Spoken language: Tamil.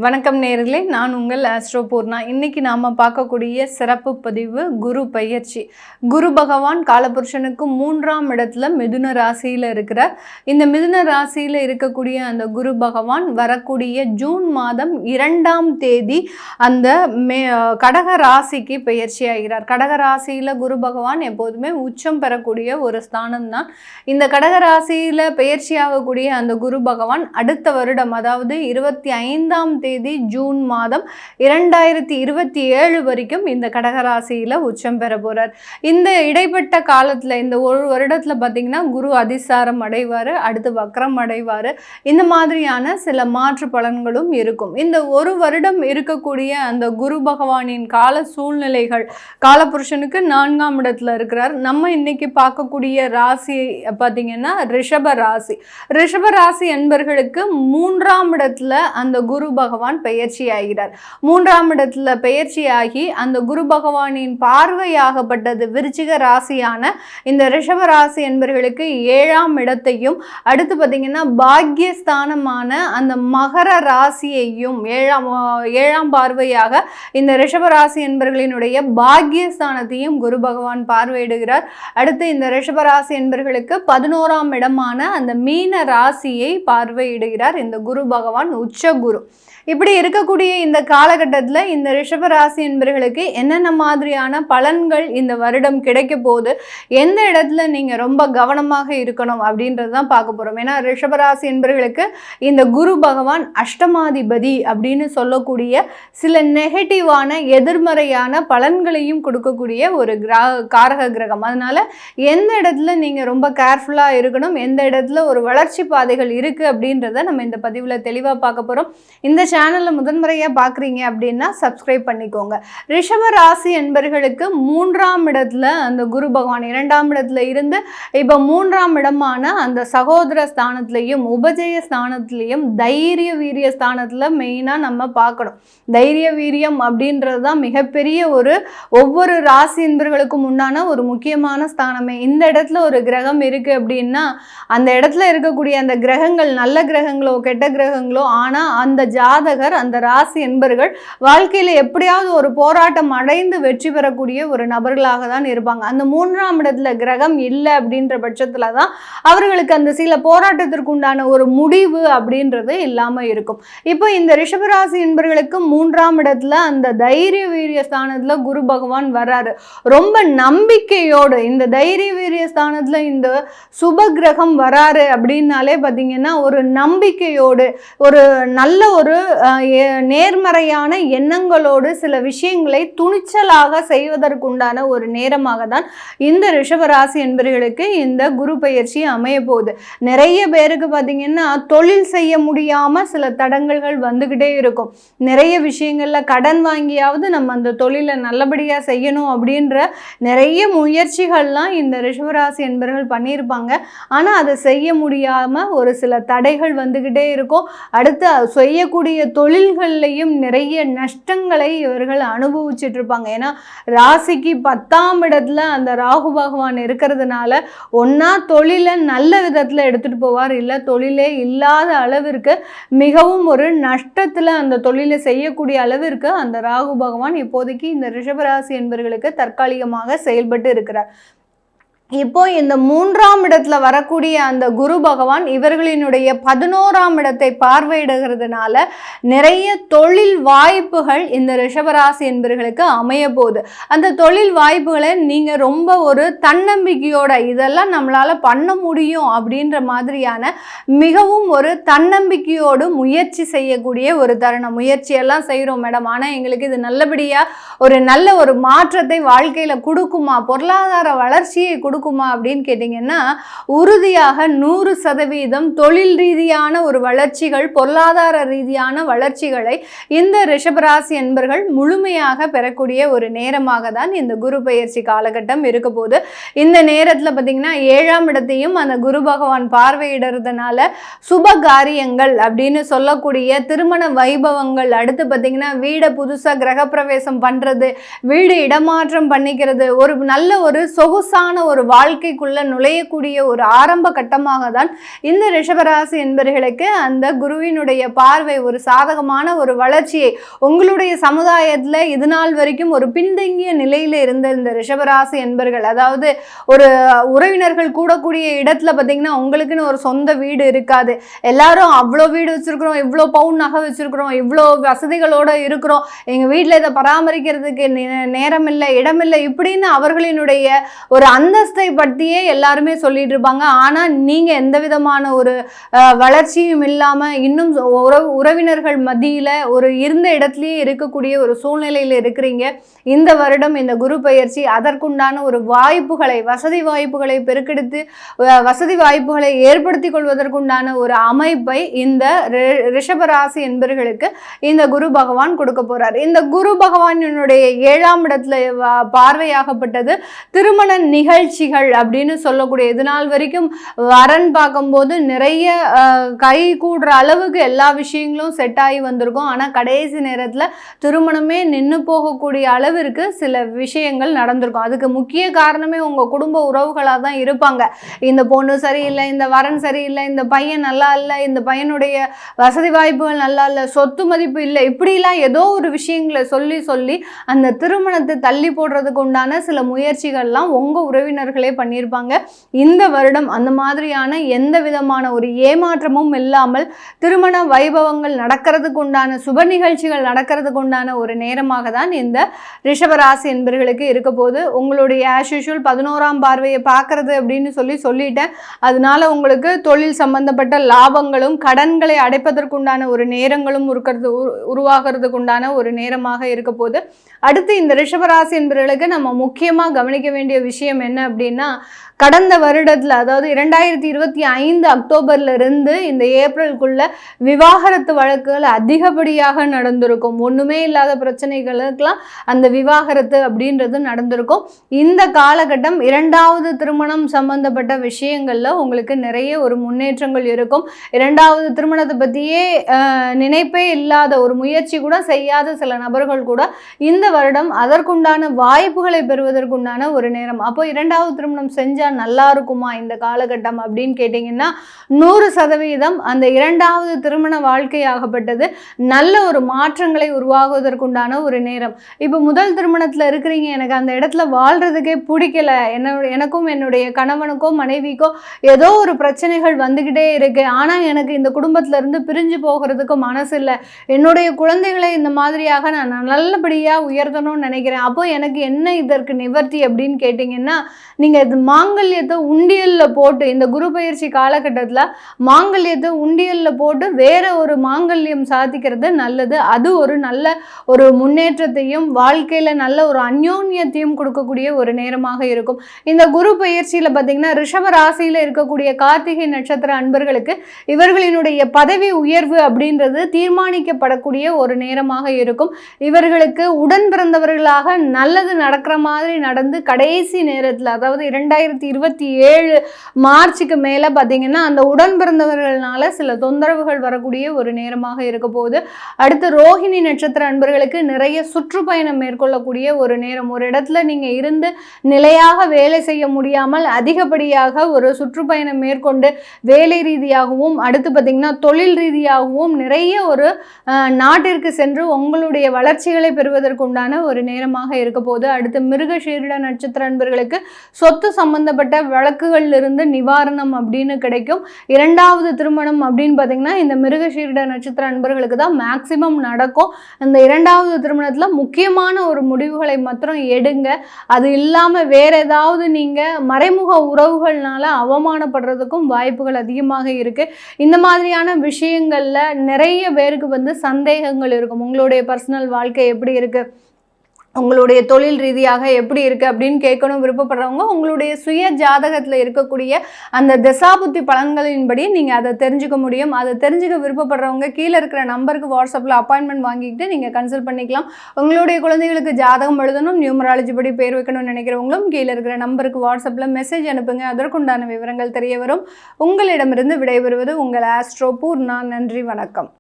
வணக்கம் நேயர்களே, நான் உங்கள் ஆஸ்ட்ரோ பூர்ணா. இன்னைக்கு நாம பார்க்கக்கூடிய சிறப்பு பதிவு குரு பயிற்சி. குரு பகவான் காலபுருஷனுக்கு 3ஆம் இடத்துல மிதுன ராசியில் இருக்கிறார். இந்த மிதுன ராசியில் இருக்கக்கூடிய அந்த குரு பகவான் வரக்கூடிய ஜூன் மாதம் 2ஆம் தேதி அந்த கடக ராசிக்கு பயிற்சி ஆகிறார். கடக ராசியில் குரு பகவான் எப்போதுமே உச்சம் பெறக்கூடிய ஒரு ஸ்தானம் தான். இந்த கடக ராசியில் பயிற்சி ஆகக்கூடிய அந்த குரு பகவான் அடுத்த வருடம், அதாவது 25ஆம் தேதி ஜூன் மாதம் 2027 வரைக்கும் இந்த கடகராசியில் உச்சம் பெற போகிறார். இந்த இடைப்பட்ட காலத்தில், இந்த ஒரு வருடத்தில் பார்த்திங்கன்னா குரு அதிசாரம் அடைவார், அடுத்து வக்ரம் அடைவார். இந்த மாதிரியான சில மாற்று பலன்களும் இருக்கும். இந்த ஒரு வருடம் இருக்கக்கூடிய அந்த குரு பகவானின் கால சூழ்நிலைகள், காலபுருஷனுக்கு 4ஆம் இடத்துல இருக்கிறார். நம்ம இன்னைக்கு பார்க்கக்கூடிய ராசி பார்த்திங்கன்னா ரிஷப ராசி. ரிஷப ராசி என்பர்களுக்கு 3ஆம் இடத்துல அந்த குரு பகவான் பயிற்சி ஆகிறார். 3ஆம் இடத்துல பயிற்சியாகி அந்த குரு பகவானின் பார்வையாகப்பட்டது விருச்சிக ராசியான இந்த ரிஷப ராசி என்பவர்களுக்கு 7ஆம் இடத்தையும், அடுத்து பார்த்தீங்கன்னா பாக்யஸ்தானமான அந்த மகர ராசியையும் 7ஆம் பார்வையாக இந்த ரிஷப ராசி என்பவர்களினுடைய பாக்யஸ்தானத்தையும் குரு பகவான் பார்வையிடுகிறார். அடுத்து இந்த ரிஷப ராசி என்பவர்களுக்கு 11ஆம் இடமான அந்த மீன ராசியை பார்வையிடுகிறார் இந்த குரு பகவான், உச்ச குரு. இப்படி இருக்கக்கூடிய இந்த காலகட்டத்தில் இந்த ரிஷபராசி என்பவர்களுக்கு என்னென்ன மாதிரியான பலன்கள் இந்த வருடம் கிடைக்க போகுது, எந்த இடத்துல நீங்கள் ரொம்ப கவனமாக இருக்கணும் அப்படின்றது தான் பார்க்க போகிறோம். ஏன்னா ரிஷபராசி என்பவர்களுக்கு இந்த குரு பகவான் அஷ்டமாதிபதி அப்படின்னு சொல்லக்கூடிய சில நெகட்டிவான எதிர்மறையான பலன்களையும் கொடுக்கக்கூடிய ஒரு காரக கிரகம். அதனால எந்த இடத்துல நீங்கள் ரொம்ப கேர்ஃபுல்லாக இருக்கணும், எந்த இடத்துல ஒரு வளர்ச்சி பாதைகள் இருக்குது அப்படின்றத நம்ம இந்த பதிவில் தெளிவாக பார்க்க போகிறோம். இந்த சேனலில் முதன்முறையாக பார்க்குறீங்க அப்படின்னா சப்ஸ்கிரைப் பண்ணிக்கோங்க. ரிஷப ராசி என்பவர்களுக்கு 3ஆம் இடத்துல அந்த குரு பகவான் 2ஆம் இடத்துல இருந்து இப்போ 3ஆம் இடமான அந்த சகோதர ஸ்தானத்திலையும் உபஜய ஸ்தானத்திலையும் தைரிய வீரிய ஸ்தானத்தில் மெயினாக நம்ம பார்க்கணும். தைரிய வீரியம் அப்படின்றது தான் மிகப்பெரிய ஒவ்வொரு ராசி என்பவர்களுக்கும் உண்டான ஒரு முக்கியமான ஸ்தானமே. இந்த இடத்துல ஒரு கிரகம் இருக்குது அப்படின்னா அந்த இடத்துல இருக்கக்கூடிய அந்த கிரகங்கள் நல்ல கிரகங்களோ கெட்ட கிரகங்களோ, ஆனால் அந்த அந்த ராசி என்பர்கள் வாழ்க்கையில எப்படியாவது ஒரு போராட்டம் அடைந்து வெற்றி பெறக்கூடிய ஒரு நபர்களாக தான் இருப்பாங்க. அந்த 3ஆம் இடத்துல கிரகம் இல்லை அப்படின்ற பட்சத்துல தான் அவர்களுக்கு அந்த சில போராட்டத்திற்கு உண்டான ஒரு முடிவு அப்படின்றது இல்லாம இருக்கும். இப்போ இந்த ரிஷபராசி என்பர்களுக்கு 3ஆம் இடத்துல அந்த தைரிய வீரிய ஸ்தானத்துல குரு பகவான் வர்றாரு. ரொம்ப நம்பிக்கையோடு இந்த தைரிய வீரிய ஸ்தானத்துல இந்த சுப கிரகம் வராரு அப்படின்னாலே பார்த்தீங்கன்னா ஒரு நம்பிக்கையோடு, ஒரு நல்ல ஒரு நேர்மறையான எண்ணங்களோடு சில விஷயங்களை துணிச்சலாக செய்வதற்குண்டான ஒரு நேரமாக தான் இந்த ரிஷபராசி என்பவர்களுக்கு இந்த குரு பயிற்சி அமைய போகுது. நிறைய பேருக்கு பார்த்தீங்கன்னா தொழில் செய்ய முடியாமல் சில தடங்கல்கள் வந்துக்கிட்டே இருக்கும். நிறைய விஷயங்கள்ல கடன் வாங்கியாவது நம்ம அந்த தொழிலை நல்லபடியாக செய்யணும் அப்படின்ற நிறைய முயற்சிகள்லாம் இந்த ரிஷபராசி என்பவர்கள் பண்ணியிருப்பாங்க. ஆனால் அதை செய்ய முடியாமல் ஒரு சில தடைகள் வந்துக்கிட்டே இருக்கும். அடுத்து செய்யக்கூடிய தொழில்கள்லையும் நிறைய நஷ்டங்களை இவர்கள் அனுபவிச்சுட்டு இருப்பாங்க. ஏன்னா ராசிக்கு 10ஆம் இடத்துல அந்த ராகு பகவான் இருக்கிறதுனால ஒன்னா தொழிலை நல்ல விதத்தில் எடுத்துட்டு போவார், இல்லை தொழிலே இல்லாத அளவிற்கு மிகவும் ஒரு நஷ்டத்தில் அந்த தொழிலை செய்யக்கூடிய அளவிற்கு அந்த ராகு பகவான் இப்போதைக்கு இந்த ரிஷபராசி என்பவர்களுக்கு தற்காலிகமாக செயல்பட்டு இருக்கிறார். இப்போ இந்த 3ஆம் இடத்துல வரக்கூடிய அந்த குரு பகவான் இவர்களினுடைய 11ஆம் இடத்தை பார்வையிடுகிறதுனால நிறைய தொழில் வாய்ப்புகள் இந்த ரிஷபராசி என்பவர்களுக்கு அமைய போகுது. அந்த தொழில் வாய்ப்புகளை நீங்கள் ரொம்ப ஒரு தன்னம்பிக்கையோட இதெல்லாம் நம்மளால பண்ண முடியும் அப்படின்ற மாதிரியான மிகவும் ஒரு தன்னம்பிக்கையோடு முயற்சி செய்யக்கூடிய ஒரு தருணம். முயற்சியெல்லாம் செய்கிறோம் மேடம், ஆனால் எங்களுக்கு இது நல்லபடியாக ஒரு நல்ல ஒரு மாற்றத்தை வாழ்க்கையில் கொடுக்குமா, பொருளாதார வளர்ச்சியை கொடுக்குமா அப்படின்னு கேட்டீங்கன்னா உறுதியாக 100% தொழில் ரீதியான ஒரு வளர்ச்சிகள், பொருளாதார ரீதியான வளர்ச்சிகளை இந்த ரிஷபராசி என்பர்கள் முழுமையாக பெறக்கூடிய ஒரு நேரமாக தான் இந்த குரு பயிற்சி காலகட்டம் இருக்க போது. இந்த நேரத்தில் பார்த்தீங்கன்னா 7ஆம் இடத்தையும் அந்த குரு பகவான் பார்வையிடுறதுனால சுப காரியங்கள் அப்படின்னு சொல்லக்கூடிய திருமண வைபவங்கள், அடுத்து பார்த்தீங்கன்னா வீடை புதுசாக கிரகப்பிரவேசம் பண்ணுறது, வீடு இடமாற்றம் பண்ணிக்கிறது, ஒரு நல்ல ஒரு சொகுசான ஒரு வாழ்க்கைக்குள்ள நுழையக்கூடிய ஒரு ஆரம்ப கட்டமாக தான் இந்த ரிஷபராசி என்பர்களுக்கு அந்த குருவினுடைய பார்வை ஒரு சாதகமான ஒரு வளர்ச்சியை உங்களுடைய சமுதாயத்துல இது நாள் வரைக்கும் ஒரு பின்தங்கிய நிலையில இருந்த இந்த ரிஷபராசி என்பர்கள், அதாவது ஒரு உறவினர்கள் கூடக்கூடிய இடத்துல பார்த்தீங்கன்னா உங்களுக்குன்னு ஒரு சொந்த வீடு இருக்காது. எல்லாரும் அவ்வளோ வீடு வச்சிருக்கிறோம், இவ்வளோ பவுன் நகை வச்சிருக்கிறோம், இவ்வளோ வசதிகளோட இருக்கிறோம், எங்கள் வீட்டில் இதை பராமரிக்கிறதுக்கு நேரம் இல்லை, இடம் இல்லை இப்படின்னு அவர்களினுடைய ஒரு அந்தஸ்தை பற்றியே எல்லாருமே சொல்லிட்டு இருப்பாங்க. ஆனால் நீங்கள் எந்த விதமான ஒரு வளர்ச்சியும் இல்லாமல் இன்னும் உறவினர்கள் மத்தியில் ஒரு இருந்த இடத்துலையே இருக்கக்கூடிய ஒரு சூழ்நிலையில் இருக்கிறீங்க. இந்த வருடம் இந்த குரு பயிற்சி அதற்குண்டான ஒரு வாய்ப்புகளை, வசதி வாய்ப்புகளை பெருக்கெடுத்து வசதி வாய்ப்புகளை ஏற்படுத்தி கொள்வதற்குண்டான ஒரு அமைப்பை இந்த ரிஷபராசி என்பவர்களுக்கு இந்த குரு பகவான் கொடுக்க போறார். இந்த குரு பகவானுடைய 7ஆம் இடத்துல பார்வையாகப்பட்டது திருமண நிகழ்ச்சிகள் அப்படின்னு சொல்லக்கூடிய இது நாள் வரைக்கும் வரன் பார்க்கும்போது நிறைய கை கூடுற அளவுக்கு எல்லா விஷயங்களும் செட் ஆகி வந்திருக்கும். ஆனால் கடைசி நேரத்தில் திருமணமே நின்று போகக்கூடிய அளவிற்கு சில விஷயங்கள் நடந்திருக்கும். அதுக்கு முக்கிய காரணமே உங்கள் குடும்ப உறவுகளாக தான் இருப்பாங்க. இந்த பொண்ணு சரியில்லை, இந்த வரன் சரியில்லை, இந்த பையன் நல்லா இல்லை, இந்த பையனுடைய வசதி வாய்ப்புகள் நல்லா இல்லை, சொத்து மதிப்பு இல்லை, இப்படிலாம் ஏதோ ஒரு விஷயங்களை சொல்லி சொல்லி அந்த திருமணத்தை தள்ளி போடுறதுக்கு உண்டான சில முயற்சிகள்லாம் உங்கள் உறவினர்களே பண்ணியிருப்பாங்க. இந்த வருடம் அந்த மாதிரியான எந்த விதமான ஒரு ஏமாற்றமும் இல்லாமல் திருமண வைபவங்கள் நடக்கிறதுக்கு உண்டான சுப நிகழ்ச்சிகள் நடக்கிறதுக்கு உண்டான ஒரு நேரமாக தான் இந்த ரிஷபராசி என்பவர்களுக்கு இருக்க போது. உங்களுடைய ஆஸ் யூஷுவல் 11ஆம் பார்வையை பார்க்கறது அப்படின்னு சொல்லிட்டேன். அதனால உங்களுக்கு தொழில் சம்பந்தப்பட்ட லாபங்களும் கடன்களை அடைப்பதற்குண்டான ஒரு நேரங்களும் உருவாகிறதுக்கு உண்டான ஒரு நேரமாக இருக்க போது. அடுத்து இந்த ரிஷபராசி என்பவர்களுக்கு நம்ம முக்கியமாக கவனிக்க வேண்டிய விஷயம் என்ன அப்படின்னா, கடந்த வருடத்தில் அதாவது 2025 அக்டோபர்ல இருந்து இந்த ஏப்ரலுக்குள்ள விவாகரத்து வழக்குகள் அதிகப்படியாக நடந்திருக்கும். ஒண்ணுமே இல்லாத பிரச்சனைகளுக்கெல்லாம் அந்த விவாகரத்து அப்படின்றது நடந்திருக்கும். இந்த காலகட்டம் 2வது திருமணம் சம்பந்தப்பட்ட விஷயங்கள்ல உங்களுக்கு நிறைய ஒரு முன்னேற்றங்கள் இருக்கும். 2வது திருமணத்தை பற்றியே நினைப்பே இல்லாத ஒரு முயற்சி கூட செய்யாத சில நபர்கள் கூட இந்த வருடம் அதற்குண்டான வாய்ப்புகளை பெறுவதற்குண்டான ஒரு நேரம். அப்போ 2வது திருமணம் செஞ்ச நல்லா இருக்குமா இந்த காலகட்டம் அப்படின்னு கேட்டீங்கன்னா 100% அந்த 2வது திருமண வாழ்க்கையாகப்பட்டது நல்ல ஒரு மாற்றங்களை உருவாகுவதற்குண்டான ஒரு நேரம். இப்போ முதல் திருமணத்துல இருக்கிறீங்க, எனக்கு அந்த இடத்துல வாழ்றதுக்கே பிடிக்கல, எனக்கும் என்னுடைய கணவனுக்கோ மனைவிக்கோ ஏதோ ஒரு பிரச்சனைகள் வந்துகிட்டே இருக்கு, ஆனா எனக்கு இந்த குடும்பத்துல இருந்து பிரிஞ்சு போகிறதுக்கு மனசு இல்லை, என்னுடைய குழந்தைகளை இந்த மாதிரியாக நான் நல்லபடியா உயர்த்தணும்னு நினைக்கிறேன், அப்போ எனக்கு என்ன இதற்கு நிவர்த்தி அப்படின்னு கேட்டீங்கன்னா நீங்க இது மாங்கல்யத்தை உண்டியல்ல போட்டு இந்த குரு பயிற்சி காலகட்டத்தில் மாங்கல்யத்தை உண்டியல்ல போட்டு வேற ஒரு மாங்கல்யம் சாதிக்கிறது நல்லது. அது ஒரு நல்ல ஒரு முன்னேற்றத்தையும் வாழ்க்கையில நல்ல ஒரு அந்யோன்யத்தையும் கொடுக்கக்கூடிய ஒரு நேரமாக இருக்கும். இந்த குரு பயிற்சியில பார்த்தீங்கன்னா ரிஷப ராசியில இருக்கக்கூடிய கார்த்திகை நட்சத்திர அன்பர்களுக்கு இவர்களினுடைய பதவி உயர்வு அப்படின்றது தீர்மானிக்கப்படக்கூடிய ஒரு நேரமாக இருக்கும். இவர்களுக்கு உடன் பிறந்தவர்களாக நல்லது நடக்கிற மாதிரி நடந்து கடைசி நேரத்தில் அதாவது 2027 மார்ச்சுக்கு மேலே பார்த்தீங்கன்னா அந்த உடன் பிறந்தவர்களால சில தொந்தரவுகள் வரக்கூடிய ஒரு நேரமாக இருக்க போகுது. அடுத்து ரோஹிணி நட்சத்திர அன்பர்களுக்கு நிறைய சுற்றுப்பயணம் மேற்கொள்ளக்கூடிய ஒரு நேரம். ஒரு இடத்துல நீங்கள் இருந்து நிலையாக வேலை செய்ய முடியாமல் அதிகப்படியாக ஒரு சுற்றுப்பயணம் மேற்கொண்டு வேலை ரீதியாகவும் அடுத்து பார்த்தீங்கன்னா தொழில் ரீதியாகவும் நிறைய ஒரு நாட்டிற்கு சென்று உங்களுடைய வளர்ச்சிகளை பெறுவதற்குண்டான ஒரு நேரமாக இருக்க போகுது. அடுத்து மிருகசீரிட நட்சத்திர அன்பர்களுக்கு சொத்து சம்பந்தப்பட்ட வழக்குகள்ல இருந்து நிவாரணம் அப்படின்னு கிடைக்கும். 2வது திருமணம் அப்படின்னு பார்த்தீங்கன்னா இந்த மிருகசீரிட நட்சத்திர அன்பர்களுக்கு தான் மேக்சிமம் நடக்கும். இந்த 2வது திருமணத்தில் முக்கியமான ஒரு முடிவுகளை மாத்திரம் எடுங்க. அது இல்லாமல் வேற ஏதாவது நீங்கள் மறைமுக உறவுகள்னால அவமானப்படுறதுக்கும் வாய்ப்புகள் அதிகமாக இருக்கு. இந்த மாதிரியான விஷயங்கள்ல நிறைய பேருக்கு சந்தேகங்கள் இருக்கும். உங்களுடைய பர்சனல் வாழ்க்கை எப்படி இருக்கு, உங்களுடைய தொழில் ரீதியாக எப்படி இருக்குது அப்படின்னு கேட்கணும் விருப்பப்படுறவங்க உங்களுடைய சுய ஜாதகத்தில் இருக்கக்கூடிய அந்த தசாபுத்தி பலன்களின்படி நீங்கள் அதை தெரிஞ்சுக்க முடியும். அதை தெரிஞ்சுக்க விருப்பப்படுறவங்க கீழே இருக்கிற நம்பருக்கு வாட்ஸ்அப்பில் அப்பாயின்மெண்ட் வாங்கிக்கிட்டு நீங்கள் கன்சல்ட் பண்ணிக்கலாம். உங்களுடைய குழந்தைகளுக்கு ஜாதகம் எழுதணும், நியூமராலஜி படி பேர் வைக்கணும்னு நினைக்கிறவங்களும் கீழே இருக்கிற நம்பருக்கு வாட்ஸ்அப்பில் மெசேஜ் அனுப்புங்க. அதற்குண்டான விவரங்கள் தெரிய வரும். உங்களிடமிருந்து விடைபெறுவது உங்கள் ஆஸ்ட்ரோ பூர்ணா. நன்றி, வணக்கம்.